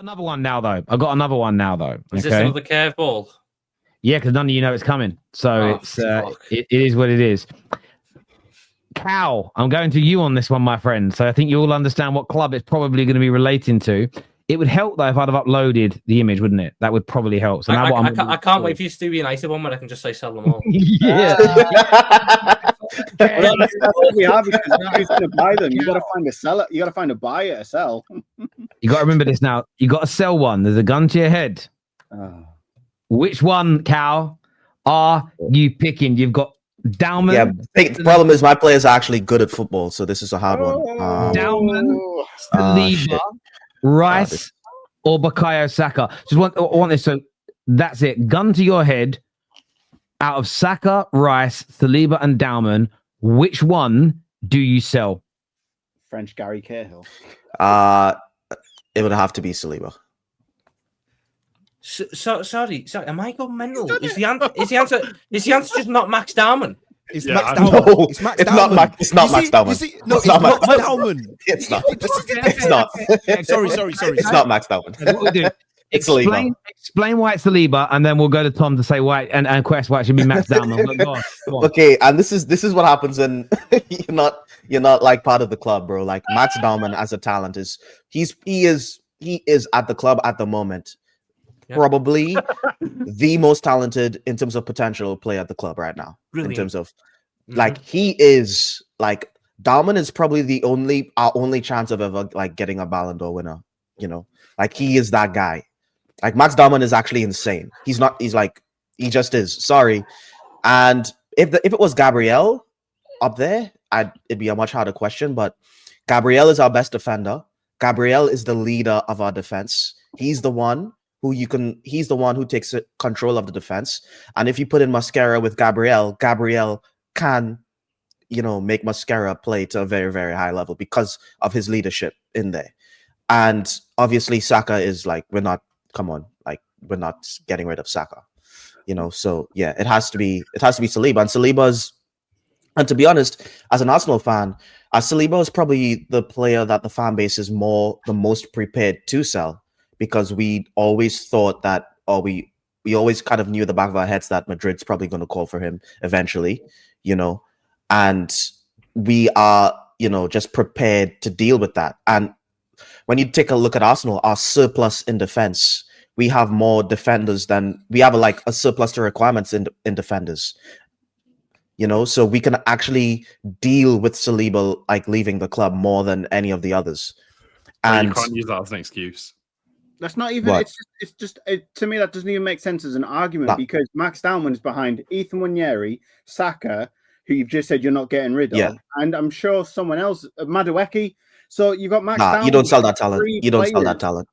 another one now, though. I've got another one now, though. Is this another curveball? Yeah, because none of you know it's coming. So it is what it is. Cal, I'm going to you on this one, my friend. So I think you all understand what club it's probably going to be relating to. It would help, though, if I'd have uploaded the image, wouldn't it? That would probably help. So now I can't wait for you to do the United one where I can just say sell them all. Yeah. Well, that's all we have because nobody's going to buy them. You got to find a seller. You got to find a buyer to sell. You got to remember this now. You got to sell one. There's a gun to your head. Which one, Cal, are you picking? You've got Dowman. Yeah, the problem is my players are actually good at football, so this is a hard one. Dowman, Saliba, Rice, or Bukayo Saka. Just want this. So that's it. Gun to your head. Out of Saka, Rice, Saliba, and Dowman, which one do you sell? French Gary Cahill. It would have to be Saliba. Sorry. Am I going mental? Is the answer just not Max Dowman? It's Max Dowman. No, it's Max Dowman. It's not Max Dowman. No, it's not Max Dowman. It's not. It's not. Sorry. It's not Max Dowman. What we'll do, It's Saliba. Explain why it's Saliba, and then we'll go to Tom to say why and Quest why it should be Max Dowman. Go on. Okay, and this is what happens when you're not like part of the club, bro. Like Max Dowman as a talent he is at the club at the moment. Yeah. Probably the most talented in terms of potential player at the club right now. Brilliant. In terms of like he is like Dowman is probably our only chance of ever like getting a Ballon d'Or winner. You know, like he is that guy. Like Max Dowman is actually insane. He just is. Sorry. And if it was Gabriel up there, it'd be a much harder question. But Gabriel is our best defender. Gabriel is the leader of our defense. He's the one who takes control of the defense. And if you put in Mascara with Gabriel can, make Mascara play to a very, very high level because of his leadership in there. And obviously Saka is like, we're not getting rid of Saka, so yeah, it has to be Saliba. And to be honest, as an Arsenal fan, Saliba is probably the player that the fan base is the most prepared to sell. Because we always thought that, or we always kind of knew at the back of our heads that Madrid's probably going to call for him eventually, and we are, just prepared to deal with that. And when you take a look at Arsenal, our surplus in defense, we have more defenders we have a surplus to requirements in defenders, so we can actually deal with Saliba like leaving the club more than any of the others. And you can't use that as an excuse. That's not even. What? It's just to me that doesn't even make sense as an argument because Max Dowman is behind Ethan Nwaneri, Saka, who you've just said you're not getting rid of, and I'm sure someone else, Madueke. So you've got Max. Dowman. You don't sell that talent. You don't sell that talent.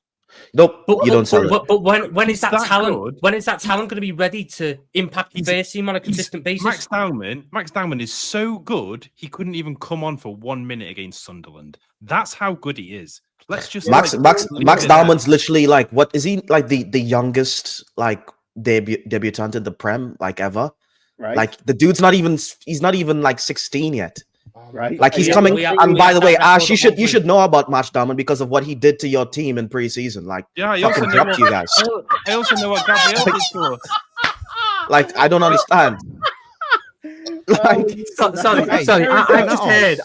Nope, you don't sell it. But when is that talent? Good? When is that talent going to be ready to impact the first team on a consistent basis? Max Dowman is so good he couldn't even come on for 1 minute against Sunderland. That's how good he is. Let's just Max Dowman's literally like, what is he like the youngest like debutant in the Prem like ever? Right. Like the dude's he's not even like 16 yet. Right. Like he's coming. And by the way, Ash, you should know about Max Dowman because of what he did to your team in preseason. Like, yeah, fucking dropped you guys. I also know what Gabriel did to us. Like, I don't understand. Sorry.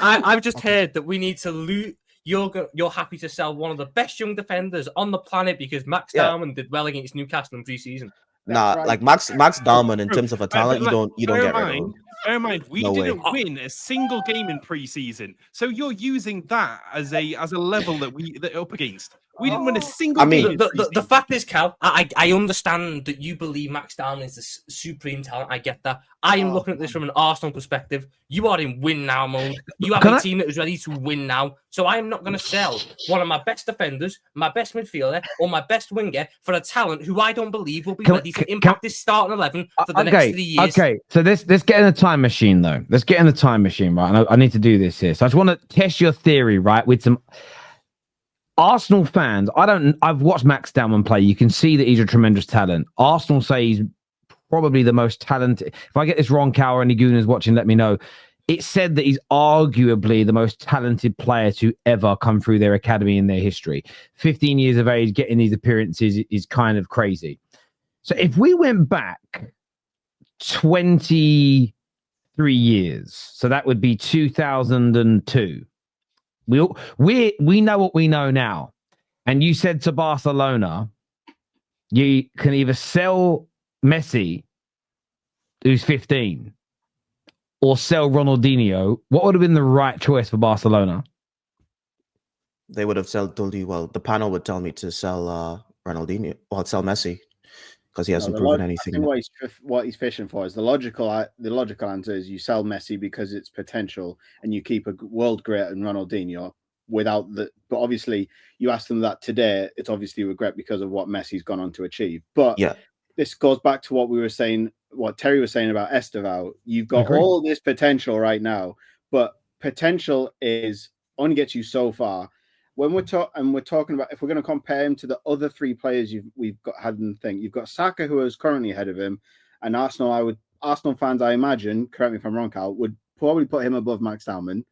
I've just heard that we need to loot. You're happy to sell one of the best young defenders on the planet because Max Dowman did well against Newcastle in pre-season. Like Max Dowman in terms of a talent, you don't get rid of him. Bear in mind, we didn't win a single game in pre-season, so you're using that as a level that we're up against. We didn't win a single game. The fact is, Cal, I understand that you believe Max Dowman is the supreme talent. I get that. I am looking at this from an Arsenal perspective. You are in win now mode. You have a team that is ready to win now. So I am not going to sell one of my best defenders, my best midfielder, or my best winger for a talent who I don't believe will be ready to impact this starting 11 for the next 3 years. Okay, so let's get in the time machine, though. Let's get in the time machine, right? And I need to do this here. So I just want to test your theory, right, with some Arsenal fans. I've watched Max Dowman play. You can see that he's a tremendous talent. Arsenal say he's probably the most talented. If I get this wrong, Cal or any Gooners watching, let me know. it's said that he's arguably the most talented player to ever come through their academy in their history. 15 years of age, getting these appearances is kind of crazy. So if we went back 23 years, so that would be 2002. We know what we know now. And you said to Barcelona, you can either sell Messi, who's 15, or sell Ronaldinho. What would have been the right choice for Barcelona? They would have told you, well, the panel would tell me to sell Ronaldinho, or sell Messi, because he hasn't proven anything. I think what he's fishing for is the logical answer is you sell Messi because it's potential, and you keep a world great in Ronaldinho without the. But obviously, you ask them that today, it's obviously regret because of what Messi's gone on to achieve. But yeah, this goes back to what we were saying, what Terry was saying about Estevao. You've got all this potential right now, but potential is only gets you so far. When we're talking about, if we're going to compare him to the other three players we've got had in the thing, you've got Saka, who is currently ahead of him, and Arsenal fans, I imagine, correct me if I'm wrong, Cal, would probably put him above Max Dowman.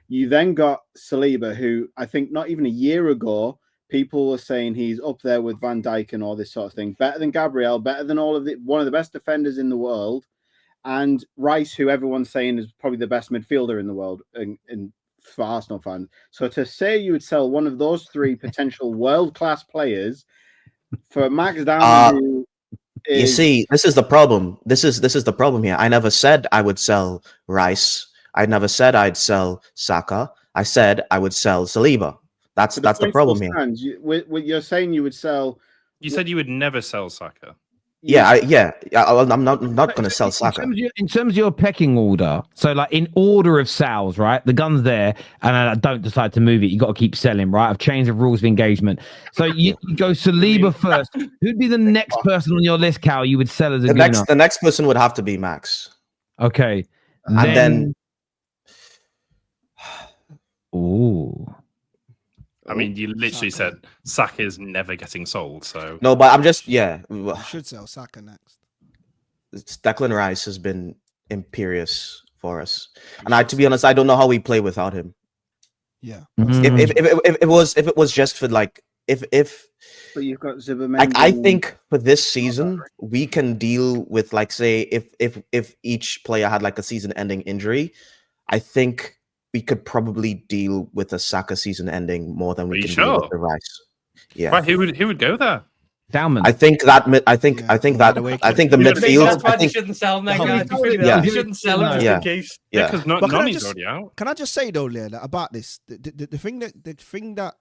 You then got Saliba, who I think not even a year ago, people were saying he's up there with Van Dijk and all this sort of thing. Better than Gabriel, better than one of the best defenders in the world. And Rice, who everyone's saying is probably the best midfielder in the world for Arsenal fans. So to say you would sell one of those three potential world-class players for Max Dowman, you see, this is the problem. This is the problem here. I never said I would sell Rice. I never said I'd sell Saka. I said I would sell Saliba. That's the problem here. You're saying you would sell. You said you would never sell Saka. I'm not going to sell Saka. In terms of your pecking order, so like in order of sales, right? The gun's there, and I don't decide to move it. You got to keep selling, right? I've changed the rules of engagement. So you go Saliba first. Who'd be the next person on your list, Cal? You would sell as a the next person would have to be Max. Okay, and then ooh. I mean, you literally said Saka is never getting sold. So no, but I'm just You should sell Saka next. Declan Rice has been imperious for us, and to be honest, I don't know how we play without him. Yeah. If it was just for like if. But you've got Zuberman. Like, I think for this season we can deal with, like, say if each player had like a season-ending injury, I think we could probably deal with a Saka season ending more than we can deal with the Rice. Yeah. Right, who would go there? Dowman. I think the midfield. That's why they shouldn't sell him. Yeah. They shouldn't sell him just in case. Yeah, because Nani's already out. Can I just say though, Leah, about this? The thing that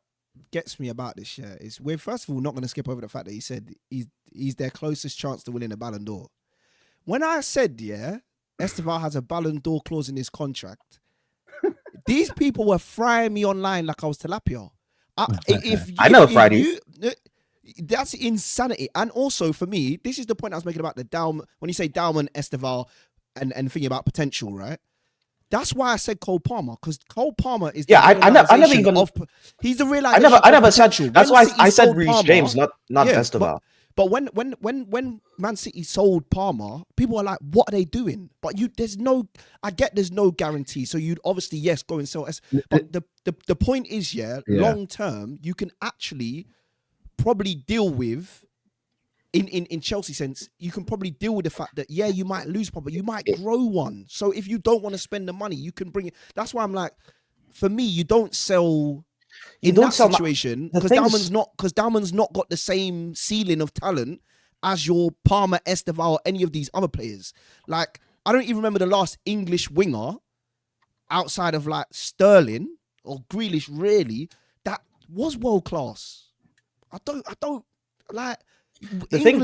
gets me about this is we're first of all not going to skip over the fact that he said he's their closest chance to winning a Ballon d'Or. When I said Estevao has a Ballon d'Or clause in his contract. These people were frying me online like I was tilapia. I never fried you. That's insanity. And also for me, this is the point I was making about the Dowman. When you say Dowman, Estevao, and thinking about potential, right? That's why I said Cole Palmer, because Cole Palmer is. I never even. He's the realization. I never said. That's why I said Reece James, not Estevao. But when Man City sold Palmer, people are like, what are they doing? But I get there's no guarantee. So you'd obviously, go and sell. But the point is, long term, you can actually probably deal with, in Chelsea sense, you can probably deal with the fact that, you might lose one, but you might grow one. So if you don't want to spend the money, you can bring it. That's why I'm like, for me, you don't sell... In that situation, because Dowman's not got the same ceiling of talent as your Palmer, Estevao, or any of these other players. Like, I don't even remember the last English winger outside of like Sterling or Grealish, really, that was world class. I don't like. The thing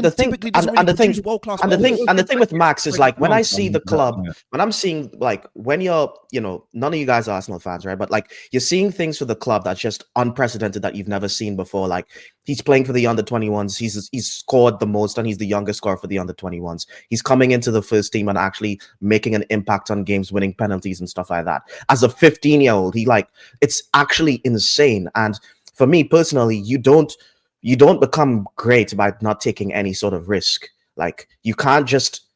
with Max is like when I see the club, when I'm seeing like when you're, none of you guys are Arsenal fans, right? But like you're seeing things for the club that's just unprecedented that you've never seen before. Like he's playing for the under-21s, he's scored the most, and he's the youngest scorer for the under-21s. He's coming into the first team and actually making an impact on games, winning penalties and stuff like that. As a 15-year-old, it's actually insane. And for me personally, you don't become great by not taking any sort of risk. Like you can't just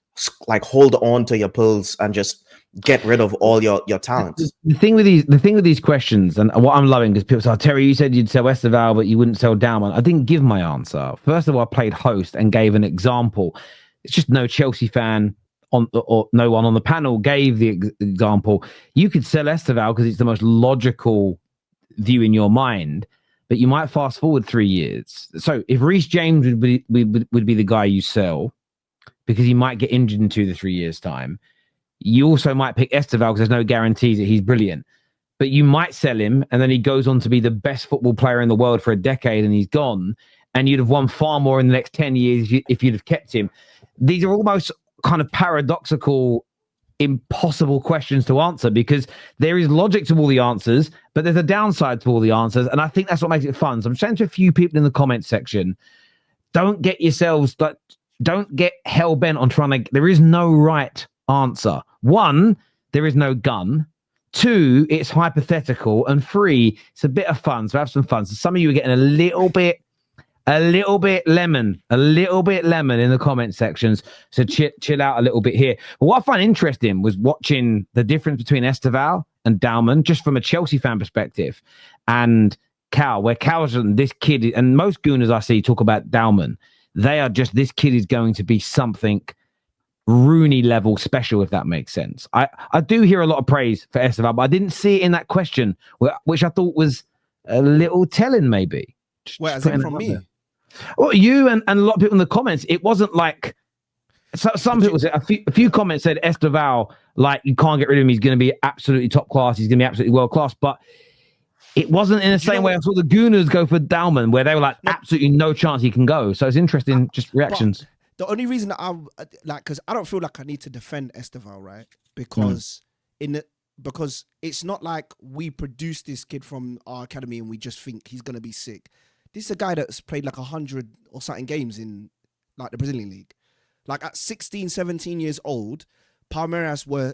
like hold on to your pearls and just get rid of all your talents. The thing with these questions, and what I'm loving, because people say, Terry, you said you'd sell Esteval, but you wouldn't sell Dowman. I didn't give my answer. First of all, I played host and gave an example. It's just no Chelsea fan or no one on the panel gave the example. You could sell Esteval because it's the most logical view in your mind, but you might fast forward 3 years. So if Reece James would be the guy you sell because he might get injured in 2 to 3 years' time, you also might pick Esteval because there's no guarantees that he's brilliant. But you might sell him and then he goes on to be the best football player in the world for a decade and he's gone, and you'd have won far more in the next 10 years if you'd have kept him. These are almost kind of paradoxical, impossible questions to answer because there is logic to all the answers, but there's a downside to all the answers. And I think that's what makes it fun. So I'm saying to a few people in the comments section, don't get hell bent on trying to, there is no right answer. 1, there is no gun. 2, it's hypothetical. And 3, it's a bit of fun. So have some fun. So some of you are getting a little bit lemon in the comment sections. So chill out a little bit here. But what I find interesting was watching the difference between Esteval and Dowman, just from a Chelsea fan perspective, and Cal, where Cal's this kid, and most gooners I see talk about Dowman, they are just, this kid is going to be something Rooney level special, if that makes sense. I do hear a lot of praise for Esteval, but I didn't see it in that question, which I thought was a little telling, maybe. Wait, is it from me? There. Well, you and a lot of people in the comments, it wasn't like some people said, a few comments said Esteval, like, you can't get rid of him. He's going to be absolutely top class. He's going to be absolutely world class. But it wasn't in the same way I saw the Gooners go for Dowman, where they were like, absolutely no chance he can go. So it's interesting, just reactions. The only reason that I like, because I don't feel like I need to defend Esteval, right? Because because it's not like we produced this kid from our academy and we just think he's gonna be sick. This is a guy that's played like 100 or something games in like the Brazilian league. Like at 16, 17 years old, Palmeiras were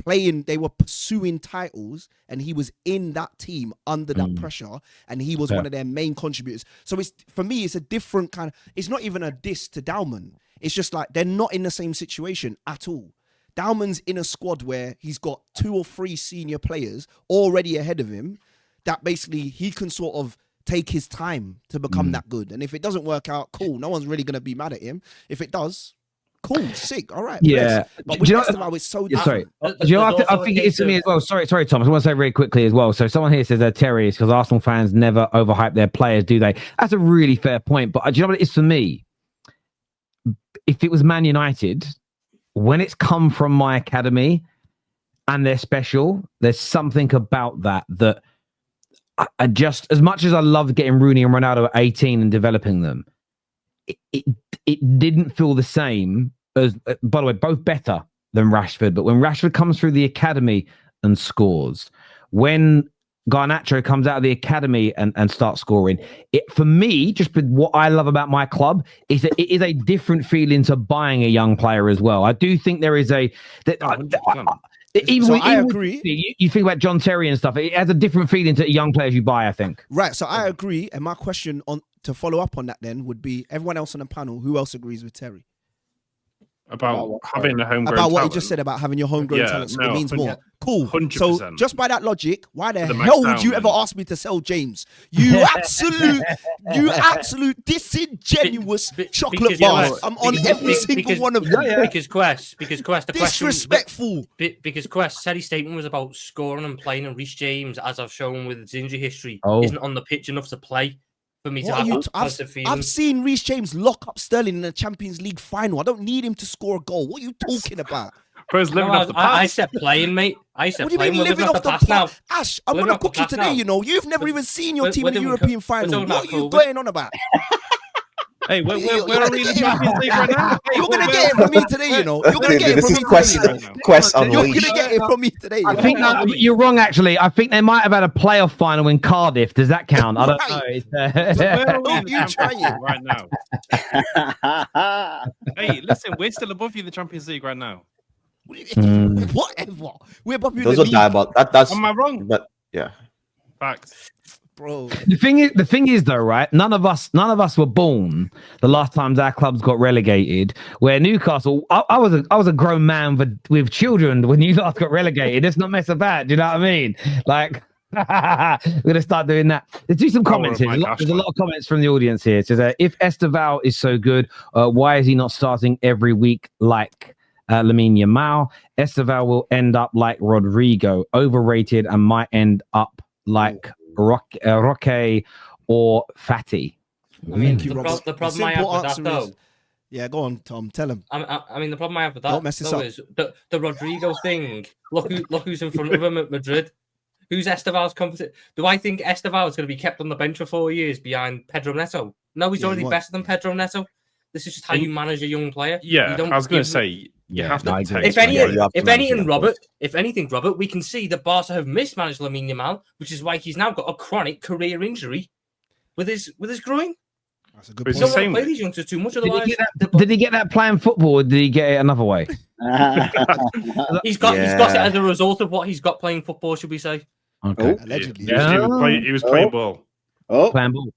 playing, they were pursuing titles, and he was in that team under that pressure, and he was one of their main contributors. So it's, for me, it's a different kind of, it's not even a diss to Dowman. It's just like they're not in the same situation at all. Dowman's in a squad where he's got 2 or 3 senior players already ahead of him that basically he can sort of take his time to become that good. And if it doesn't work out, cool. No one's really going to be mad at him. If it does, cool, sick, all right. Yeah. But with Esteval, it's so different. Sorry. I think it is to me as well. Sorry, Thomas. I want to say very quickly as well. So someone here says they're Terrace because Arsenal fans never overhype their players, do they? That's a really fair point. But do you know what it is for me? If it was Man United, when it's come from my academy and they're special, there's something about that I just, as much as I love getting Rooney and Ronaldo at 18 and developing them, it didn't feel the same as, by the way, both better than Rashford. But when Rashford comes through the academy and scores, when Garnacho comes out of the academy and starts scoring, it, for me, just what I love about my club is that it is a different feeling to buying a young player as well. I do think there is I agree. You think about John Terry and stuff. It has a different feeling to young players you buy, I think. Right. So I agree. And my question to follow up on that then would be, everyone else on the panel, who else agrees with Terry? About having a homegrown about what talent. He just said about having your homegrown talent, so it means more. Cool. 100%. So just by that logic, why the hell would you ever ask me to sell James? You absolute disingenuous chocolate bars. I'm on every single one of them. Because Quest, the disrespectful. Because Quest said his statement was about scoring and playing, and Reece James, as I've shown with his injury history, isn't on the pitch enough to play. For me to have positive feelings. I've seen Reece James lock up Sterling in the Champions League final. I don't need him to score a goal. What are you talking about? Bro's living off the past. I said playing, mate. I said what playing. What do you mean living off the past now? Ash, I'm going to cook you today, you know. You've never even seen your team in the European final. What are you going on about? Hey, where are we in the Champions League right now? You're going to get it from me today, you know. You're going to get it from me today. You're going to get it from me today. I think you're wrong, actually. I think they might have had a playoff final in Cardiff. Does that count? I don't know. Where are we in the Champions League right now? Hey, listen, we're still above you in the Champions League right now. Whatever. We're above you in the league. Those are diabolical. That's. Am I wrong? But yeah. Facts. bro. The thing is though, right? None of us were born the last times our clubs got relegated. Where Newcastle, I was a grown man with children when you last got relegated. Let's not mess about. Do you know what I mean? Like, we're gonna start doing that. Let's do some comments here. There's a lot of comments from the audience here. It says, if Esteval is so good, why is he not starting every week like Lamine Yamal? Esteval will end up like Rodrigo, overrated, and might end up like Roque or Fatty. I mean, the problem I have with that, though. Yeah, go on, Tom. Tell him. I mean, the problem I have with that is the Rodrigo thing. Look who's in front of him at Madrid. Who's Esteval's competition? Do I think Esteval is going to be kept on the bench for 4 years behind Pedro Neto? No, he's already better than Pedro Neto. This is just how you manage a young player. Yeah, I was going to say, you have to protect. If anything, Robert, we can see that Barca have mismanaged Lamine Yamal, which is why he's now got a chronic career injury with his groin. That's a good point. He don't want to play these youngsters too much. Did he get that playing football, or did he get it another way? He's got it as a result of what he's got playing football, should we say? Okay. Allegedly. He was playing ball. Playing ball.